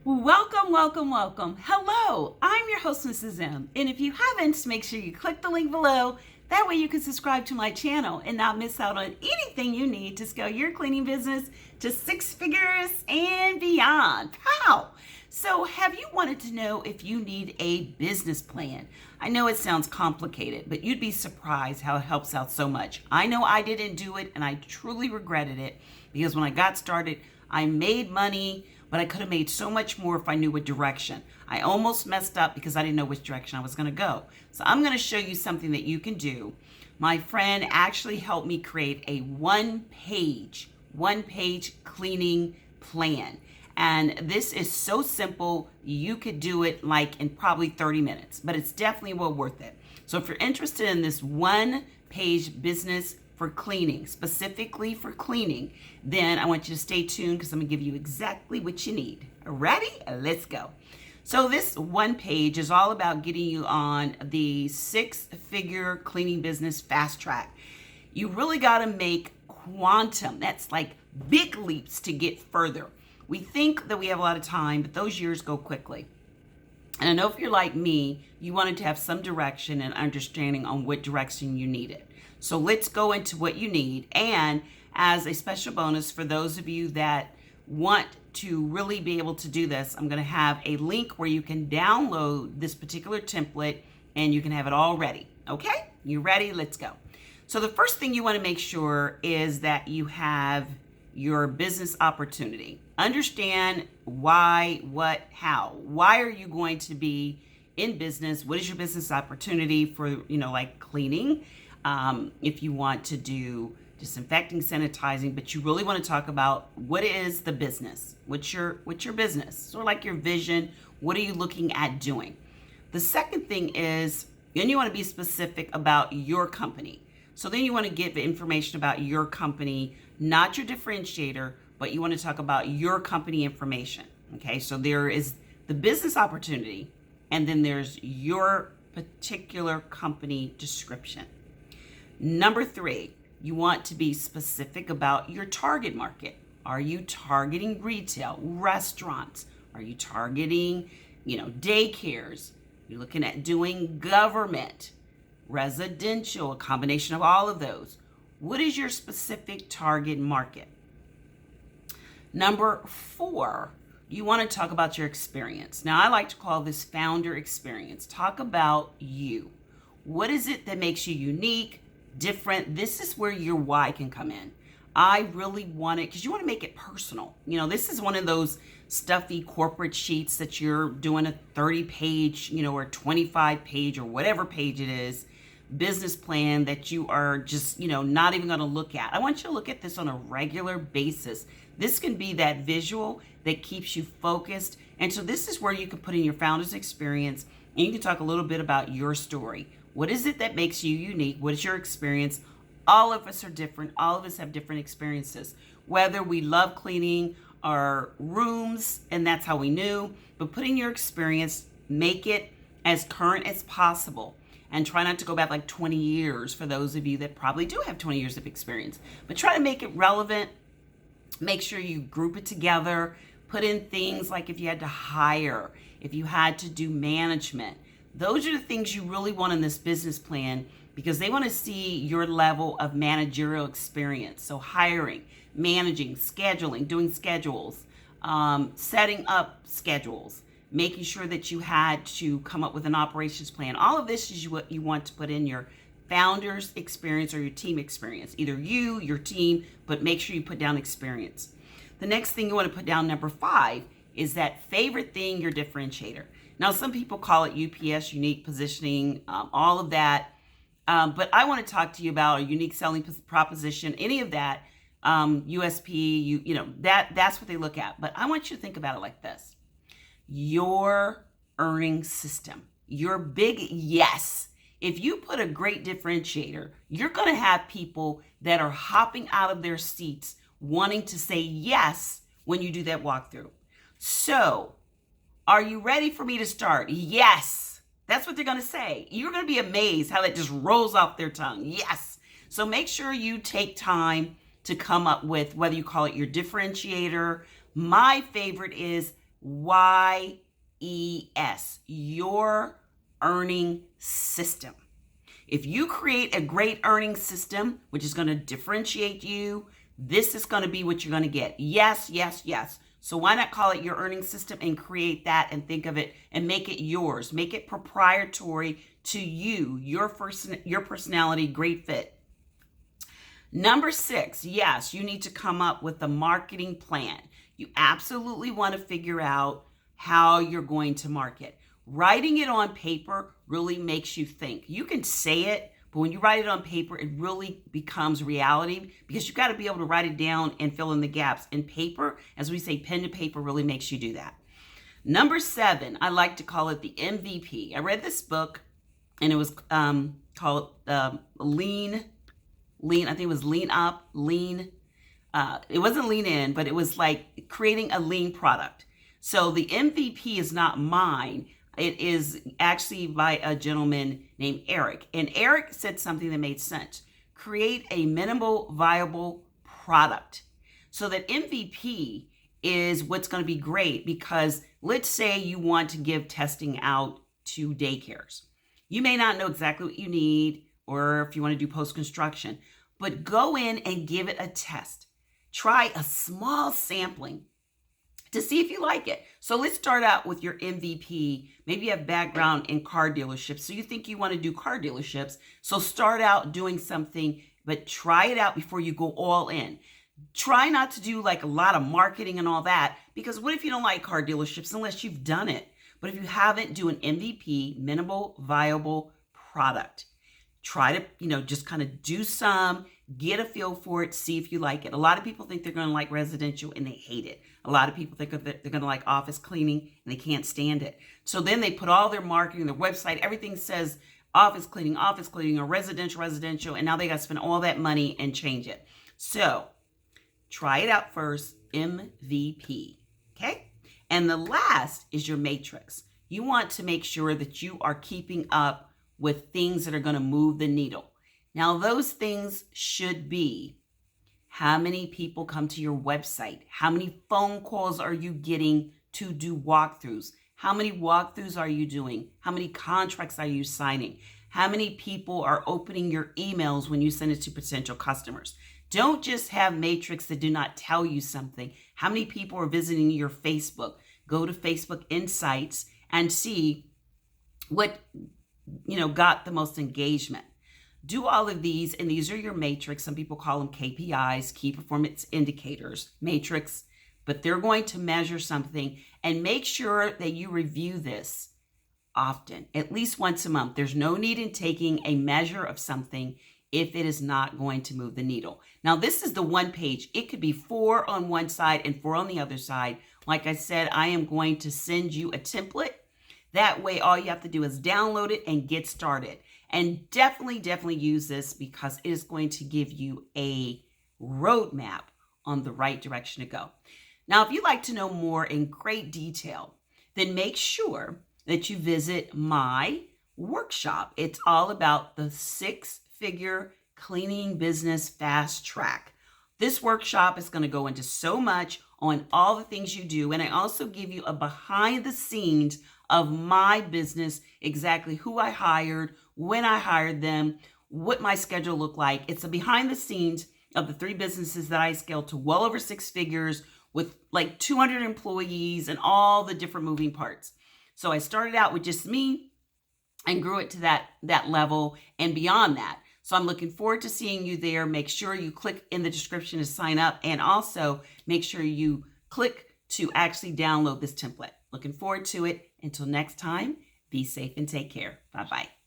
Welcome, welcome, welcome. Hello, I'm your host, Mrs. M. And if you haven't, make sure you click the link below. That way you can subscribe to my channel and not miss out on anything you need to scale your cleaning business to six figures and beyond. How? So have you wanted to know if you need a business plan? I know it sounds complicated, but you'd be surprised how it helps out so much. I know I didn't do it and I truly regretted it because when I got started, I made money, but I could have made so much more if I knew what direction. I almost messed up because I didn't know which direction I was going to go. So I'm going to show you something that you can do. My friend actually helped me create a one-page cleaning plan. And this is so simple, you could do it like in probably 30 minutes, but it's definitely well worth it. So if you're interested in this one-page business for cleaning, specifically for cleaning, then I want you to stay tuned because I'm gonna give you exactly what you need. Ready? Let's go. So this one page is all about getting you on the six-figure cleaning business fast track. You really gotta make quantum, that's like big leaps to get further. We think that we have a lot of time, but those years go quickly. And I know if you're like me, you wanted to have some direction and understanding on what direction you needed. So let's go into what you need. And as a special bonus for those of you that want to really be able to do this, I'm going to have a link where you can download this particular template and you can have it all ready. Okay? You ready? Let's go. So the first thing you want to make sure is that you have your business opportunity. Understand why, what, how. Why are you going to be in business? What is your business opportunity for, like cleaning? If you want to do disinfecting, sanitizing, but you really want to talk about what is the business? What's your business? Sort of like your vision. What are you looking at doing? The second thing is, then you want to be specific about your company. So then you want to give information about your company, not your differentiator, but you want to talk about your company information. Okay, so there is the business opportunity, and then there's your particular company description. Number 3, you want to be specific about your target market. Are you targeting retail, restaurants? Are you targeting, daycares? You're looking at doing government, residential, a combination of all of those. What is your specific target market? Number 4, you want to talk about your experience. Now, I like to call this founder experience. Talk about you. What is it that makes you unique, different? This is where your why can come in. I really want it, because you want to make it personal. This is one of those stuffy corporate sheets that you're doing a 30-page, or 25-page or whatever page it is, business plan that you are just, not even going to look at. I want you to look at this on a regular basis. This can be that visual that keeps you focused. And so this is where you can put in your founder's experience, and you can talk a little bit about your story. What is it that makes you unique? What is your experience? All of us are different. All of us have different experiences. Whether we love cleaning our rooms, and that's how we knew, but put in your experience, make it as current as possible. And try not to go back like 20 years for those of you that probably do have 20 years of experience. But try to make it relevant. Make sure you group it together. Put in things like if you had to hire, if you had to do management. Those are the things you really want in this business plan, because they want to see your level of managerial experience. So hiring, managing, scheduling, doing schedules, setting up schedules, making sure that you had to come up with an operations plan. All of this is what you want to put in your founder's experience or your team experience. Either you, your team, but make sure you put down experience. The next thing you want to put down, number 5, is that favorite thing, your differentiator. Now, some people call it UPS, unique positioning, all of that. But I want to talk to you about a unique selling proposition, any of that, USP, that's what they look at. But I want you to think about it like this. Your earning system, your big yes. If you put a great differentiator, you're going to have people that are hopping out of their seats wanting to say yes when you do that walkthrough. So, are you ready for me to start? Yes. That's what they're going to say. You're going to be amazed how that just rolls off their tongue. Yes. So make sure you take time to come up with whether you call it your differentiator. My favorite is your earning system. If you create a great earning system, which is going to differentiate you, this is going to be what you're going to get. Yes, yes, yes. So why not call it your earning system and create that and think of it and make it yours. Make it proprietary to you, your personality, great fit. Number 6, yes, you need to come up with a marketing plan. You absolutely want to figure out how you're going to market. Writing it on paper really makes you think. You can say it, but when you write it on paper, it really becomes reality because you got to be able to write it down and fill in the gaps. And paper, as we say, pen to paper really makes you do that. Number 7, I like to call it the MVP. I read this book and it was called Lean. I think it was Lean Up, Lean. It wasn't Lean In, but it was like creating a lean product. So the MVP is not mine. It is actually by a gentleman named Eric. And Eric said something that made sense. Create a minimal viable product. So that MVP is what's going to be great because let's say you want to give testing out to daycares. You may not know exactly what you need or if you want to do post-construction, but go in and give it a test. Try a small sampling to see if you like it. So let's start out with your MVP. Maybe you have background in car dealerships. So you think you want to do car dealerships. So start out doing something, but try it out before you go all in. Try not to do like a lot of marketing and all that, because what if you don't like car dealerships unless you've done it? But if you haven't, do an MVP, minimal viable product. Try to, just kind of do some, get a feel for it, see if you like it. A lot of people think they're going to like residential and they hate it. A lot of people think they're going to like office cleaning and they can't stand it. So then they put all their marketing, their website, everything says office cleaning, or residential, and now they got to spend all that money and change it. So try it out first, MVP, okay? And the last is your matrix. You want to make sure that you are keeping up with things that are going to move the needle. Now, those things should be how many people come to your website? How many phone calls are you getting to do walkthroughs? How many walkthroughs are you doing? How many contracts are you signing? How many people are opening your emails when you send it to potential customers? Don't just have matrix that do not tell you something. How many people are visiting your Facebook? Go to Facebook Insights and see what got the most engagement. Do all of these, and these are your matrix. Some people call them KPIs, key performance indicators, matrix, but they're going to measure something. And make sure that you review this often, at least once a month. There's no need in taking a measure of something if it is not going to move the needle. Now, this is the one page. It could be 4 on one side and 4 on the other side. Like I said, I am going to send you a template. That way, all you have to do is download it and get started. And definitely use this because it is going to give you a roadmap on the right direction to go. Now, if you'd like to know more in great detail, then make sure that you visit my workshop. It's all about the 6-figure cleaning business fast track. This workshop is going to go into so much on all the things you do. And I also give you a behind the scenes of my business, exactly who I hired, when I hired them, what my schedule looked like. It's a behind the scenes of the 3 businesses that I scaled to well over 6 figures with like 200 employees and all the different moving parts. So I started out with just me and grew it to that level and beyond that. So I'm looking forward to seeing you there. Make sure you click in the description to sign up, and also make sure you click to actually download this template. Looking forward to it. Until next time, be safe and take care. Bye-bye.